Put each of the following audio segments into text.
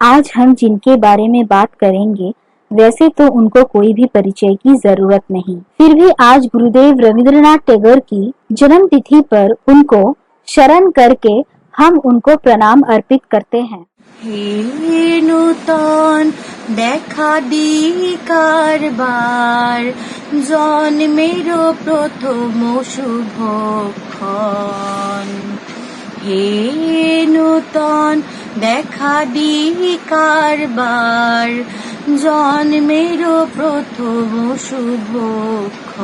आज हम जिनके बारे में बात करेंगे वैसे तो उनको कोई भी परिचय की जरूरत नहीं, फिर भी आज गुरुदेव रविंद्रनाथ टैगोर की जन्म तिथि पर उनको शरण करके हम उनको प्रणाम अर्पित करते हैं। हे नूतन দেখা দি কারবার জন্মেরো প্রথম শুভক্ষণ। হে নূতন দেখা দি কারবার জন্মেরো প্রথম শুভক্ষণ।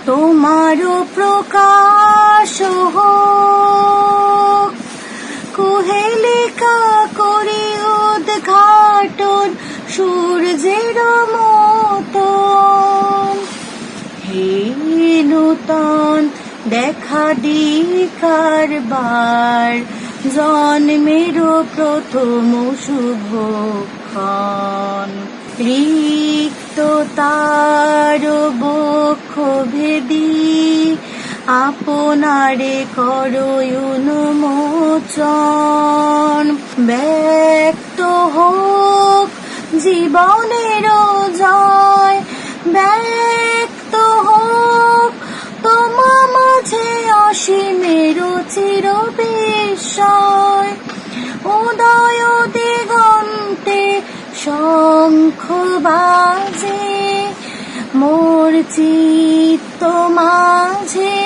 তোমারও প্রকাশ হোক কুহেলিকা করি উদ্ঘাটন সূর্যের মতন। হে নূতন দেখা দি কারবার জন্মেরো প্রথম শুভক্ষণ। রিক্ত তার বক্ষ ভেদি আপনারে করো উন্মোচন। ব্যক্ত হোক জীবনের জয়, ব্যক্ত হোক তোমা মাঝে অসীমের চির বিস্ময়। উদয় দিগন্তে শঙ্খ বাজে মোর চিত্ত মাঝে।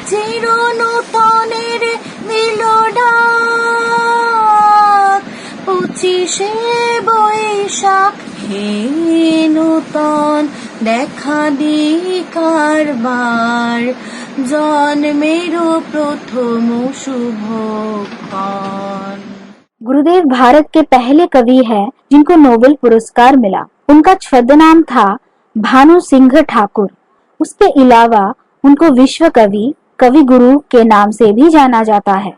চির নূতনের বিলোডাক 25শে বৈশাখ। হে নূতন দেখা দি কারবার জন্মেরো প্রথম শুভক্ষণ। गुरुदेव भारत के पहले कवि हैं जिनको नोबेल पुरस्कार मिला। उनका छद्म नाम था भानु सिंह ठाकुर। उसके अलावा उनको विश्व कवि, कवि गुरु के नाम से भी जाना जाता है।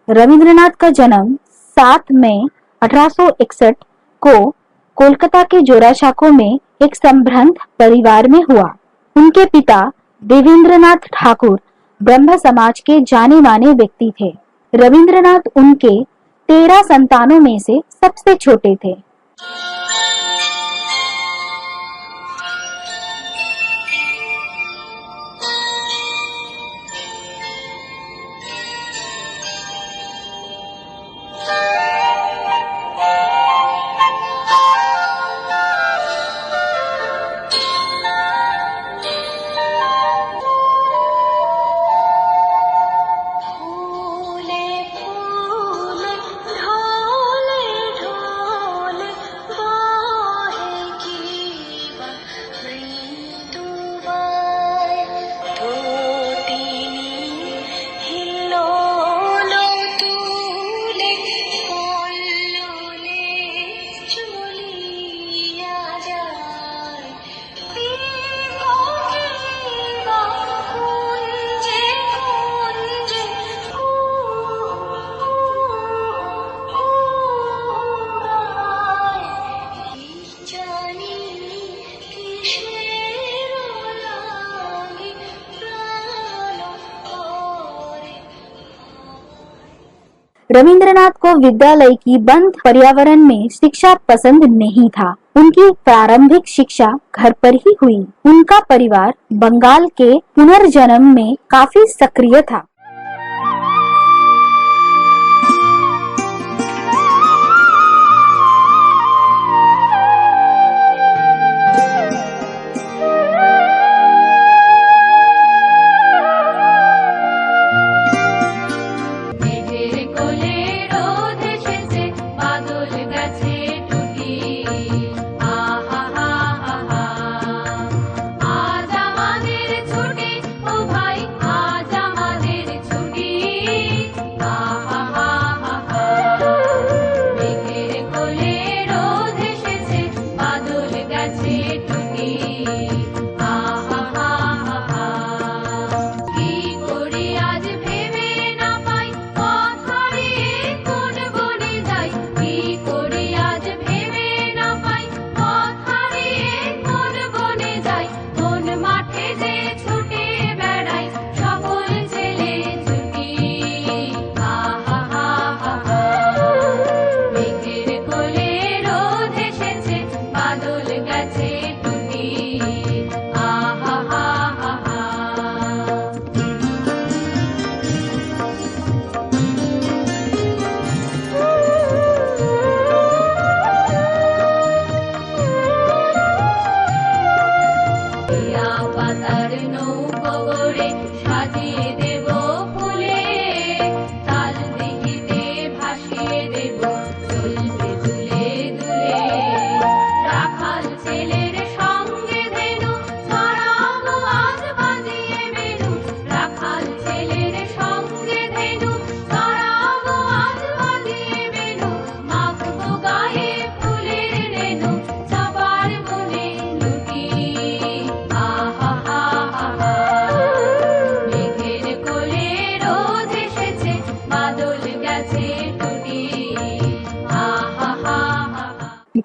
रविंद्रनाथ का जन्म 7 मई 1861 को कोलकाता के जोरासांको में एक संभ्रांत परिवार में हुआ। उनके पिता देवेंद्रनाथ ठाकुर ब्रह्म समाज के जाने माने व्यक्ति थे। रविंद्रनाथ उनके 13 संतानों में से सबसे छोटे थे। रविंद्रनाथ को विद्यालय की बंद पर्यावरण में शिक्षा पसंद नहीं था। उनकी प्रारंभिक शिक्षा घर पर ही हुई। उनका परिवार बंगाल के पुनर्जन्म में काफी सक्रिय था।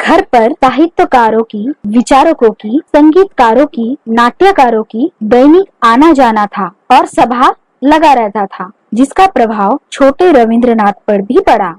घर पर साहित्यकारों की, विचारकों की, संगीतकारों की, नाट्यकारों की दैनिक आना जाना था और सभा लगा रहता था, जिसका प्रभाव छोटे रविंद्रनाथ पर भी पड़ा।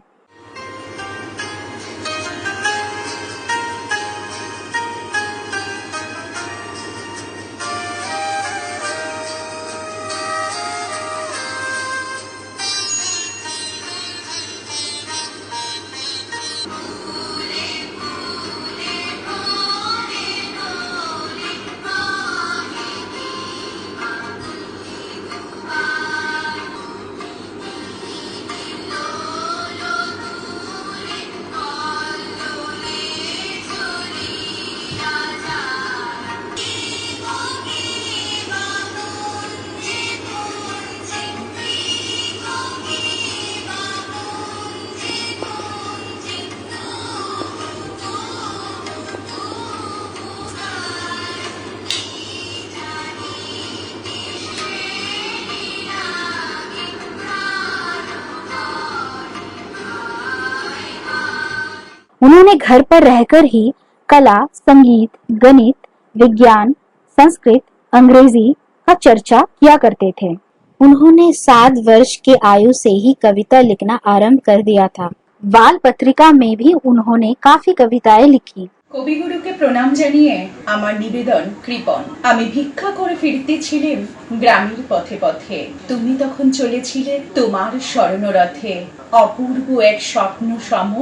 उन्होंने घर पर रहकर ही कला, संगीत, गणित, विज्ञान, संस्कृत, अंग्रेजी का चर्चा किया करते थे। उन्होंने 7 वर्ष की आयु से ही कविता लिखना आरंभ कर दिया था। बाल पत्रिका में भी उन्होंने काफी कविताएं लिखी। কবিগুরুকে প্রণাম জানিয়ে আমার নিবেদন কৃপণ। আমি ভিক্ষা করে ফিরতেছিলাম গ্রামের পথে পথে, তুমি তখন চলেছিলে তোমার স্মরণরথে। অপূর্ব এক স্বপ্ন সম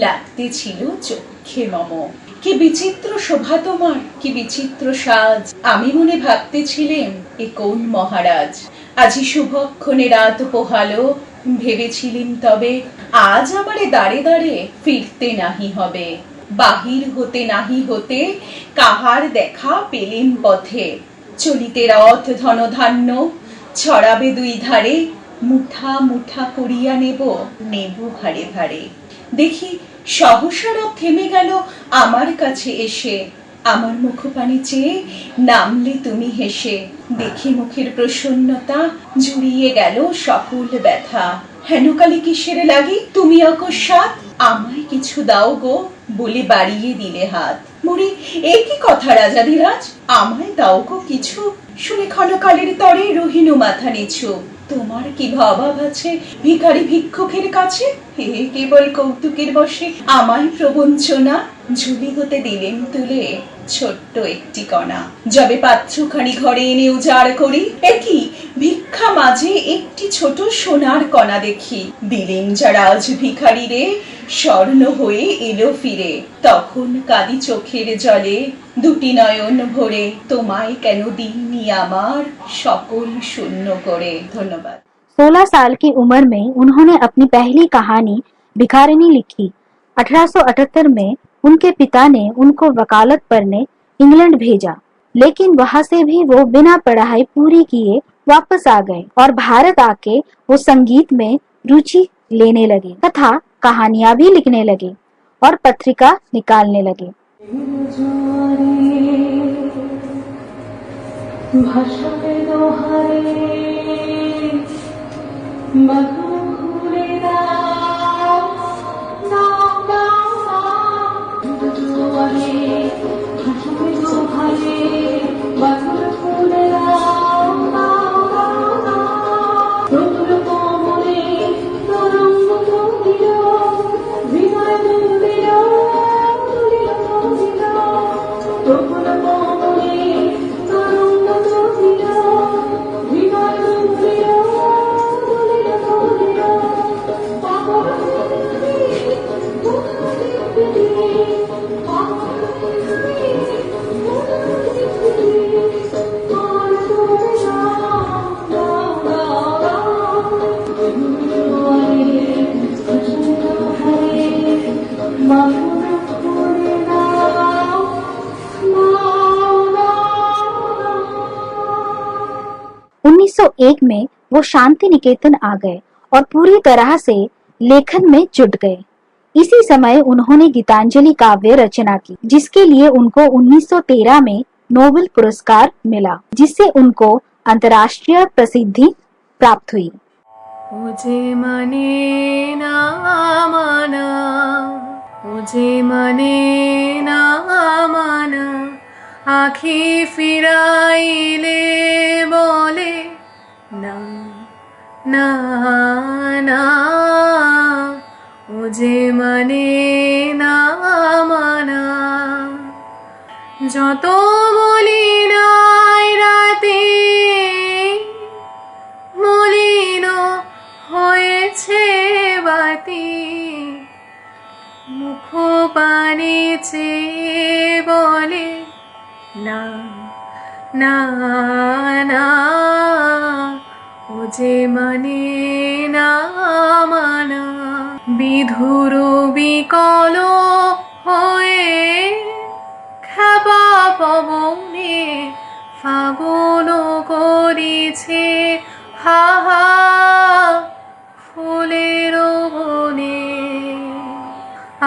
লাগতেছিল চোখে মম। কি বিচিত্র শোভা তোমার, কি বিচিত্র সাজ, আমি মনে ভাবতেছিলাম এ কোন মহারাজ। আজি শুভক্ষণে রাত পোহালো, ভেবেছিলাম তবে আজ আমারে দাঁড়ে দাঁড়ে ফিরতে নাহি হবে। বাহির হতে নাহি হতে কাহার দেখা পেলেম পথে, চলিতে রথ ধনধান্য ছড়াবে দুই ধারে, মুঠা মুঠা করিয়া নেব নেব ভারে ভারে। দেখি সহসা রথ থেমে গেল আমার কাছে এসে, আমার মুখপানে চেয়ে নামলে তুমি হেসে। দেখি মুখের প্রসন্নতা জুড়িয়ে গেল সকল ব্যথা। হেনকালি কিসের লাগি তুমি অকস্মাৎ, আমায় কিছু দাও গো বলে বাড়িয়ে দিলে হাত। মরি এ কি কথা রাজাধিরাজ, আমায় দাও গো কিছু, শুনে ক্ষণকালের তরে রহিনু মাথা নিচু। তোমার কি ভাবাব আছে ভিখারি ভিক্ষুকের কাছে, হে কেবল কৌতুকের বসে আমায় প্রবঞ্চনা ঝুলি হতে দিলেন তুলে ছোট্ট একটি কণা। যবে পাত্রখানি ঘরে এনে উজাড় করি, একই ভিক্ষা মাঝে একটি ছোট সোনার কণা দেখি। দিলেন যারা আজ ভিখারি রে স্বর্ণ হয়ে এলো ফিরে, তখন কাঁদি চোখের জলে দুটি নয়ন ভরে, তোমায় কেন দিইনি আমার সকল শূন্য করে। ধন্যবাদ। 16 साल की उम्र में उन्होंने अपनी पहली कहानी भिखारिनी लिखी। 1878 में उनके पिता ने उनको वकालत पढ़ने इंग्लैंड भेजा, लेकिन वहां से भी वो बिना पढ़ाई पूरी किए वापस आ गए और भारत आके वो संगीत में रुचि लेने लगे तथा कहानियां भी लिखने लगे और पत्रिका निकालने लगे। एक में वो शांति निकेतन आ गए और पूरी तरह से लेखन में जुट गए। इसी समय उन्होंने गीतांजलि काव्य रचना की, जिसके लिए उनको 1913 में नोबेल पुरस्कार मिला, जिससे उनको अंतर्राष्ट्रीय प्रसिद्धि प्राप्त हुई। मुझे मने ना माना, मुझे मने ना माना, आँखी फिराइले बोले ना ना ना, मुझे मने ना माना। যত বলি নাই রাতে মলিন হয়েছে বাতি, মুখ পানে চেয়ে বলে না না না, ও যে মানে না মানা। বিধুর বিকল হয়ে খেপা পবনে ফাগুন করেছে হা হা ফুলের বনে।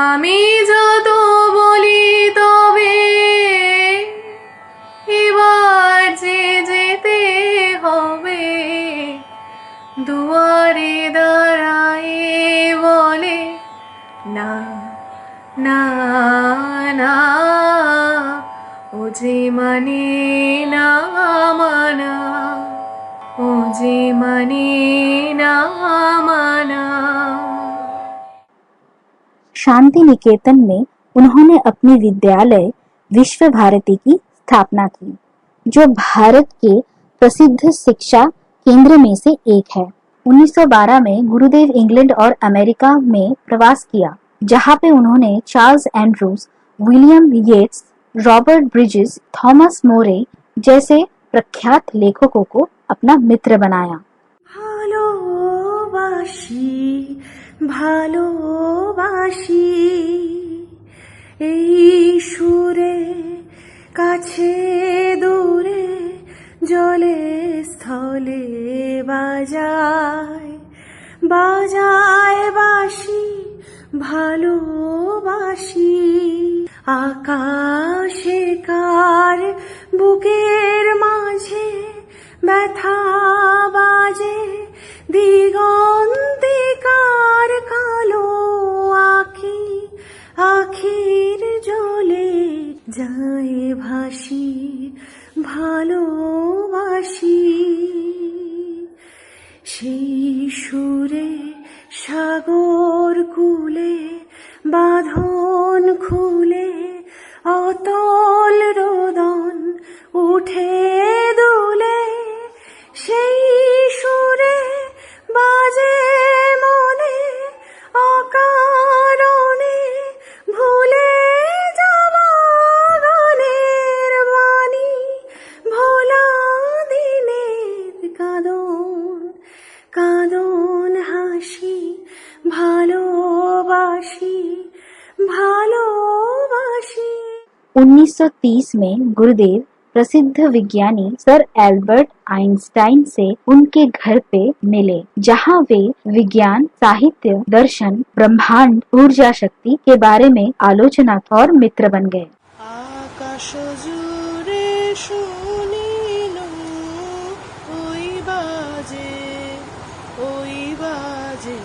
আমি যত বলি তবে এবার যে যেতে হবে, দুয়ারে দাঁড়ায় বলে না না না, ও যে মানে না মানা। ও যে মানে না মানা। शांति निकेतन में उन्होंने अपनी विद्यालय विश्व भारती की स्थापना की, जो भारत के प्रसिद्ध शिक्षा केंद्र में से एक है। 1912 में गुरुदेव इंग्लैंड और अमेरिका में प्रवास किया, जहां पे उन्होंने Charles Andrews, William Yeats, Robert Bridges, Thomas Moore जैसे प्रख्यात लेखकों को अपना मित्र बनाया। ভালোবাসি ভালোবাসি এই সুরে, কাছে দূরে জলে স্থলে বাজায় বাজায় বাঁশি ভালোবাসি। আকাশে কার বুকের মাঝে ব্যথা বাজে, দিগন্তিকার কালো আখি আখির জলে যায় ভাসি ভালোবাসি। সেই সুরে সাগর কুলে বাঁধন খুলে অতল রোদন উঠে দুলে, সেই সুরে বাজে মনে অকারণে ভুলে যাওয়া গানের বাণী, ভোলা দিনের কাঁদন কাঁদন হাসি ভালোবাসি ভালোবাসি। 1930 में गुरुदेव प्रसिद्ध विज्ञानी सर एल्बर्ट आइंस्टाइन से उनके घर पे मिले, जहां वे विज्ञान, साहित्य, दर्शन, ब्रह्मांड, ऊर्जा शक्ति के बारे में आलोचना और मित्र बन गए। আকাশ জুড়ে শুনিল ওই বাজে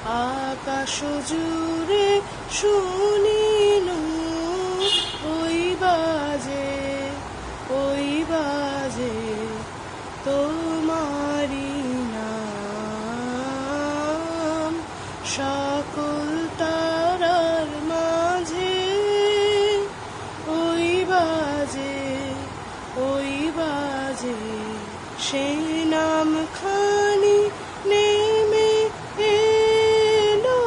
আকাশ জুড়ে শুনিল ওই বাজে তোমারি নাম, সকল তারার মাঝে ওই বাজে সেই নাম খানি নেমে এলো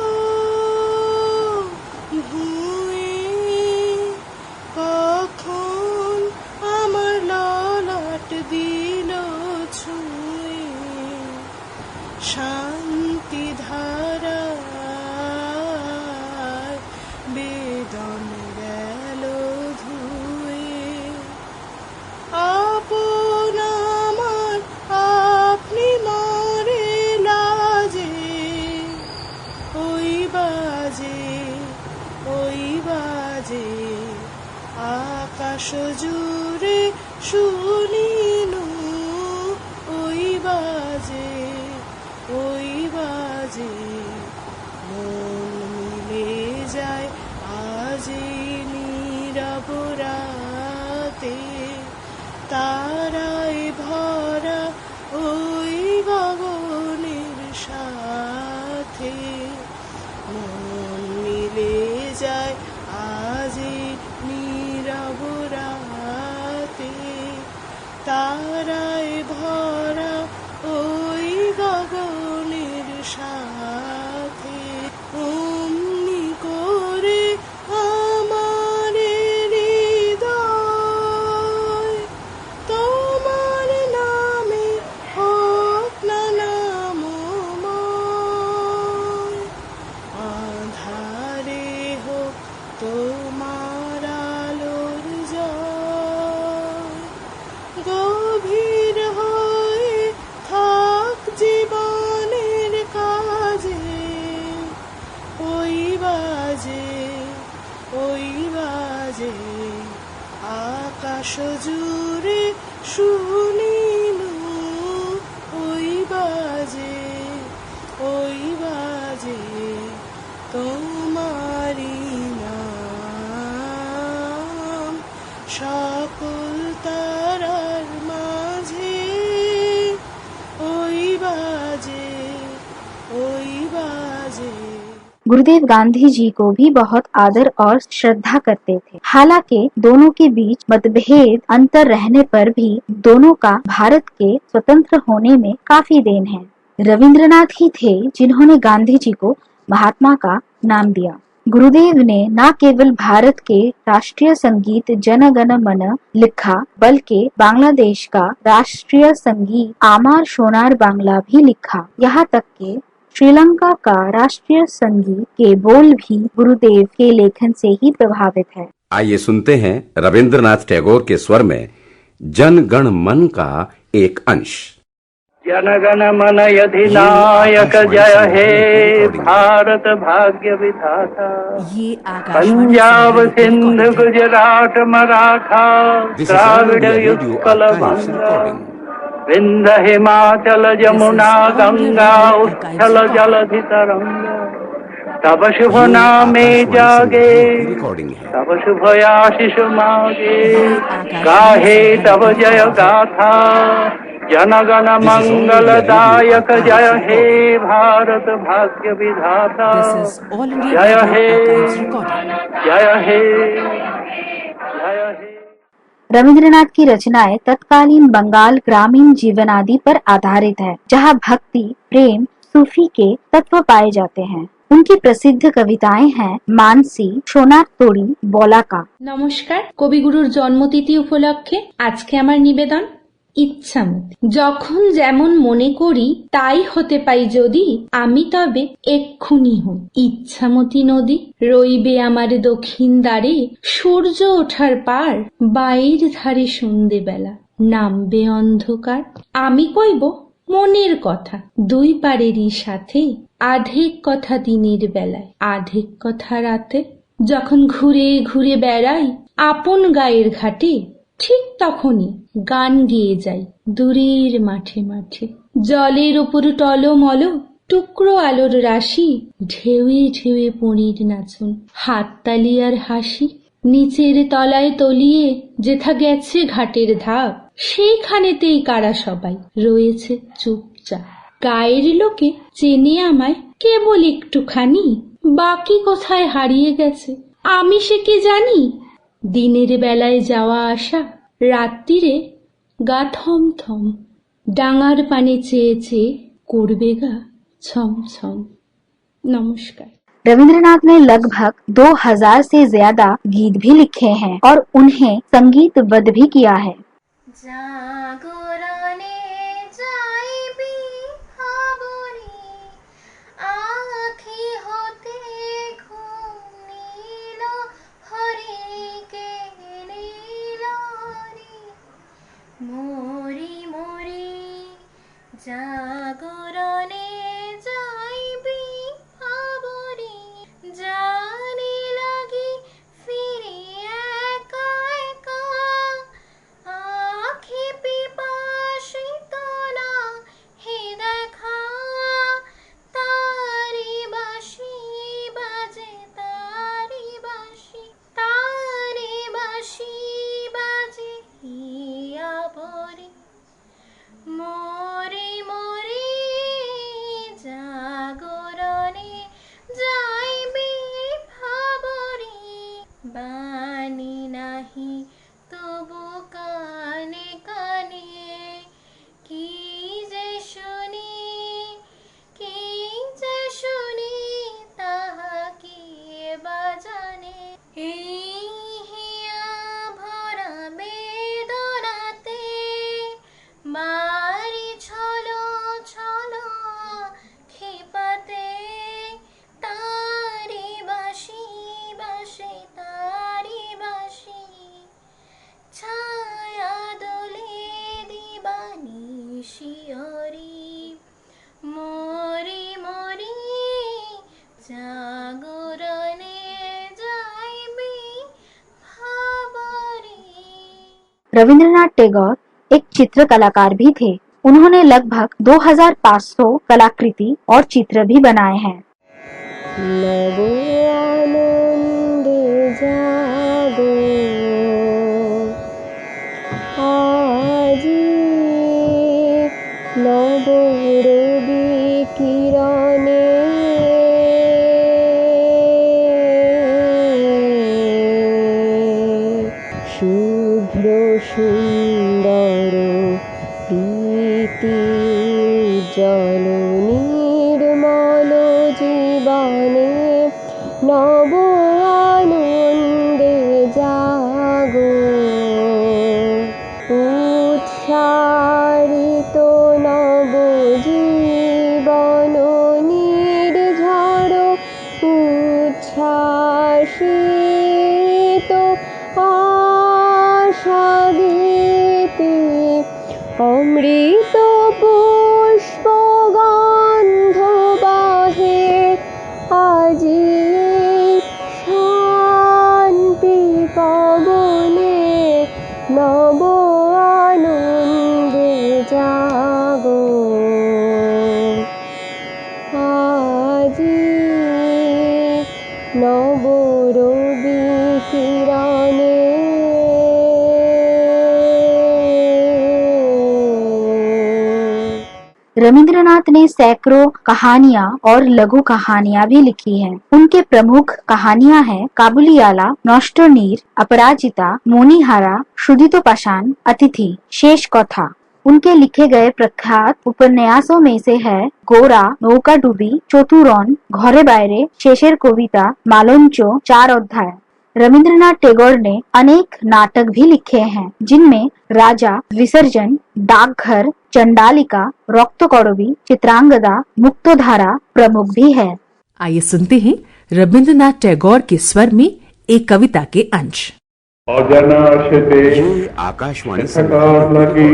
ভুঁয়ে, কখন আমার ললাট দিল ছুঁয়ে, শান্তি ধারা বেদন গেল ধুয়ে। আপন আমার আপনি মরে লাজে ওই বাজে আকাশ জুড়ে শুনিল ওই বাজে মন মিলে যায় আজ নীরব রাতে, তারায় ভরা ওই গগনের সাথে। মন মিলে যায় আজ নীরব রাতে, তারায় ভরা ওই গগনের সাথে। অমনি করে আমার হৃদয় তোমার নামে হোক না নামময়, আঁধারে হোক তোমার আলোর জয়, গভীর হয়ে থাক জীবনের কাজে ওই বাজে আকাশ জুড়ে শুনিল ওই বাজে তোমারি নাম, সকল তারার মাঝে बाजे गुरुदेव गांधी जी को भी बहुत आदर और श्रद्धा करते थे। हालांकि दोनों के बीच मतभेद अंतर रहने पर भी दोनों का भारत के स्वतंत्र होने में काफी देन है। रविंद्रनाथ ही थे जिन्होंने गांधी जी को महात्मा का नाम दिया। गुरुदेव ने न केवल भारत के राष्ट्रीय संगीत जन गण मन लिखा, बल्कि बांग्लादेश का राष्ट्रीय संगीत आमार सोनार बांग्ला भी लिखा। यहाँ तक कि श्रीलंका का राष्ट्रीय संगीत के बोल भी गुरुदेव के लेखन से ही प्रभावित है। आइए सुनते हैं रविंद्रनाथ टैगोर के स्वर में जन गण मन का एक अंश। जनगण मन अधिनायक जय हे भारत भाग्य विधाता। ये आकाशवाणी पंजाब सिंध गुजरात मराठा द्राविड़ उत्कल बंगा विंध हिमाचल जमुना गंगा उच्छल जलधि तरंगा। तब शुभ नामे जागे तब शुभ आशीष मागे गाहे तब जय गाथा। जनगण मंगलदायक जय हे भारत भाग्य विधाता। जय हे जय हे जय हे। रविंद्रनाथ की रचनाएं तत्कालीन बंगाल ग्रामीण जीवन आदि पर आधारित है, जहाँ भक्ति, प्रेम, सूफी के तत्व पाए जाते हैं। उनकी प्रसिद्ध कविताएं हैं मानसी, सोनार तोड़ी, बलाका। নমস্কার, কবিগুরুর জন্মতিথি উপলক্ষে আজকে আমার নিবেদন ইচ্ছামতি। যখন যেমন মনে করি তাই হতে পাই যদি, আমি তবে এক্ষুনি হই ইচ্ছামতি নদী। রইবে আমার দক্ষিণ দ্বারে সূর্য ওঠার পার, বাইর ধারে সন্ধে বেলা নামবে অন্ধকার। আমি কইব মনের কথা দুই পারেরই সাথে, আধেক কথা দিনের বেলায় আধেক কথা রাতে। যখন ঘুরে ঘুরে বেড়াই আপন গায়ের ঘাটে, ঠিক তখনই গান গেয়ে যাই দূরের মাঠে মাঠে। জলের ওপর টলমল টুকরো আলোর রাশি, ঢেউয়ে ঢেউয়ে পনির নাচন, হাততালি আর হাসি। নিচের তলায় তলিয়ে যেথা গেছে ঘাটের ধাপ, সেইখানেতেই কারা সবাই রয়েছে চুপচাপ। গায়ের লোকে চেনে আমায় কেবল একটুখানি, বাকি কোথায় হারিয়ে গেছে আমি সে কি জানি। দিনের বেলায় যাওয়া আসা, রাত্রিরে গা থম থম, ডাঙার পানে চেয়ে চেয়ে করবে গা ছম ছম। नमस्कार। रविंद्रनाथ ने लगभग 2000 से ज्यादा गीत भी लिखे हैं और उन्हें संगीतबद्ध भी किया है। জাগরণে যাইবি ভাবরি, আখি হতে ঘুম নীল হরিকে নীলরি। মরি মরি জাগরণে যাইবি ভাবরি, জানি লাগি ফিরি একা একা। আখি পিপাসিত না হে দেখা, তারি বাঁশি বাজে তারি বাঁশি, তারি বাঁশি বাজে হিয়া পরি। মরি মরি জাগরণে যাইবি ভাবরি, বাণী নাহি তবু কানে কানে। কি যে শুনি কি যে শুনি তাহা কে বা জানে। এই হিয়া ভরা বেদনাতে মারি ছলো ছলো ক্ষিপাতে। তারি বাঁশি বাঁশে তারি বাঁশি, ছায়া দোলে দিবানি শিয়রি। মরি মরি জাগরণে যাইবি ভাবরি। रविंद्रनाथ टैगोर एक चित्र कलाकार भी थे। उन्होंने लगभग 2500 कलाकृति और चित्र भी बनाए हैं। नवो आनंदे जागो আজি, নব রবি কিরণে নির্মল জীবনে নব আনন্দে জাগো উৎসারিত নব জীবন নির্ঝর উচ্ছ্বাসিত আশাদিতে অমৃত পুষ্প গন্ধ বাহে আজি শান্তি পবনে নব আনন্দে জাগো আজি নব রবি কিরণে रविंद्रनाथ ने सैकड़ों कहानियां और लघु कहानियां भी लिखी हैं। उनके प्रमुख कहानियां हैं काबुलिवाला, नौष्टनीर, अपराजिता, मोनीहारा, शुद्धितोपाषाण, अतिथि, शेष कथा। उनके लिखे गए प्रख्यात उपन्यासों में से है गोरा, नौकाडुबी, चतुरन, घरे बायरे, शेषेर कविता, मालंचो, 4 अध्याय। रविंद्रनाथ टैगोर ने अनेक नाटक भी लिखे हैं, जिनमें राजा, विसर्जन, डाकघर, चंडालिका, रक्तकौरवी, चित्रांगदा, मुक्तधारा प्रमुख भी है। आइए सुनते हैं रविंद्रनाथ टैगोर के स्वर में एक कविता के अंश। অজানা সেতে आकाशवाणी থাকার লাগি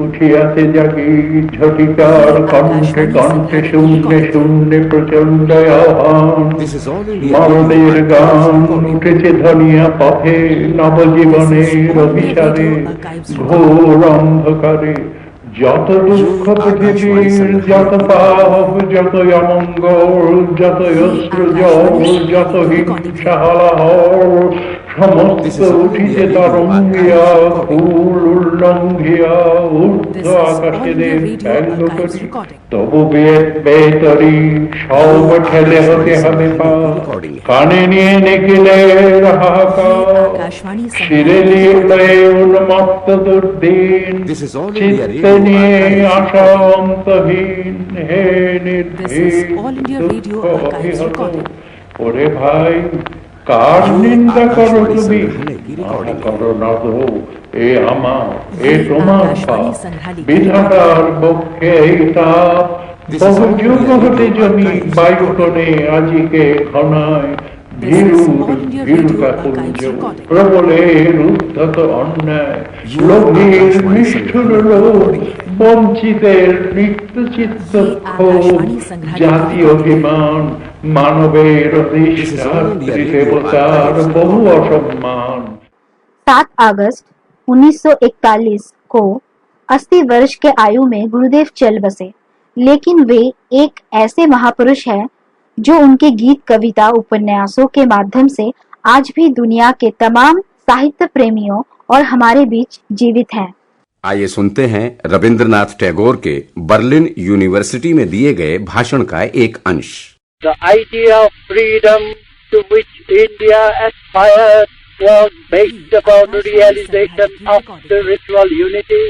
উঠিয়াছে জাগি ঝটিকার কণ্ঠে কণ্ঠে শূন্যে শূন্যে প্রচণ্ড আহ্বান This is all India. মরদের গান উঠেছে ধনিয়া পথে নবজীবনের অভিসারে ঘোর অন্ধকারে যত দুঃখ পৃথিবীর যত পাপ যত অমঙ্গল যত অশ্রু জল যত হিংসা হলাহল সমস্ত উঠিতে তরঙ্গিয়া ফুল উল্লঙ্ঘিয়া ঊর্ধ্ব আকাশে ব্যঙ্গ করি তবু বেতরি সব ঠেলে হতে হবে পা কানে নিয়ে নেকিলে হাহাকার শিরে লিখলে উন্মত্ত দুর্দিন চিত্তে নিয়ে আশা অন্তহীন হে নির্ভীক দুঃখ অভিহত ওরে ভাই কার নিন্দা করো তুমি আশা করো না গো এ আমার এ তোমার পাপ বিধাতার পক্ষে এই তাপ বহু যুগ হতে জমি বায়ুকণে আজিকে ঘনায় ভীরুতা পুঞ্জ প্রবলের উদ্ধত অন্যায় লোভীর নিষ্ঠুর লোভ বঞ্চিতের নিত্য চিত্ত ক্ষোভ জাতীয় অভিমান मानवेर देवतार बहु असम्मान। 7 अगस्त 1941 को 80 वर्ष के आयु में गुरुदेव चल बसे, लेकिन वे एक ऐसे महापुरुष हैं जो उनके गीत, कविता, उपन्यासों के माध्यम से आज भी दुनिया के तमाम साहित्य प्रेमियों और हमारे बीच जीवित हैं। आइए सुनते हैं रविंद्रनाथ टैगोर के बर्लिन यूनिवर्सिटी में दिए गए भाषण का एक अंश। The idea of freedom to which India aspired was based upon the realization of spiritual unity.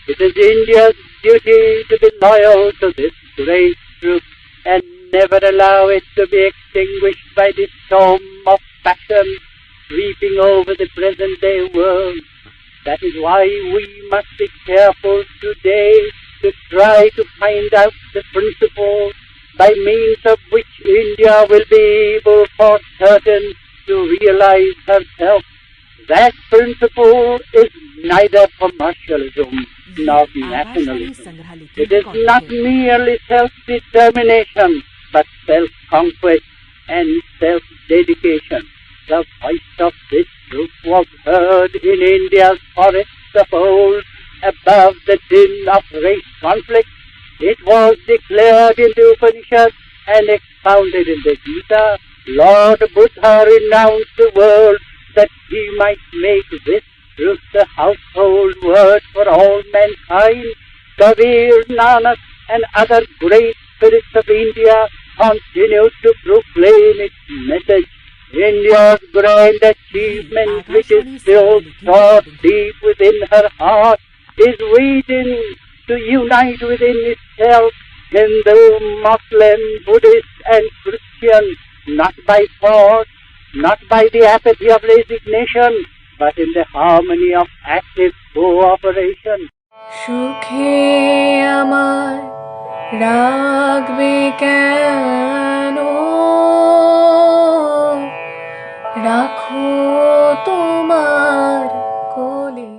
It is India's duty to be loyal to this great truth and never allow it to be extinguished by the storm of passion sweeping over the present-day world. That is why we must be careful today to try to find out the principles by means of which India will be able for certain to realize herself. That principle is neither commercialism nor nationalism. It is not merely self-determination, but self-conquest and self-dedication. The voice of this truth was heard in India's forests of old, above the din of race conflict. It was declared in the Upanishads and expounded in the Gita. Lord Buddha renounced the world that he might make this truth the household word for all mankind. Kabir, Nanak and other great spirits of India continued to proclaim its message. India's grand achievement, which is still stored deep within her heart, is waiting to unite within itself Hindu, Muslim, Buddhist and Christian, not by force, not by the apathy of resignation, but in the harmony of active cooperation. সুখে আমার রাখবে কেন রাখো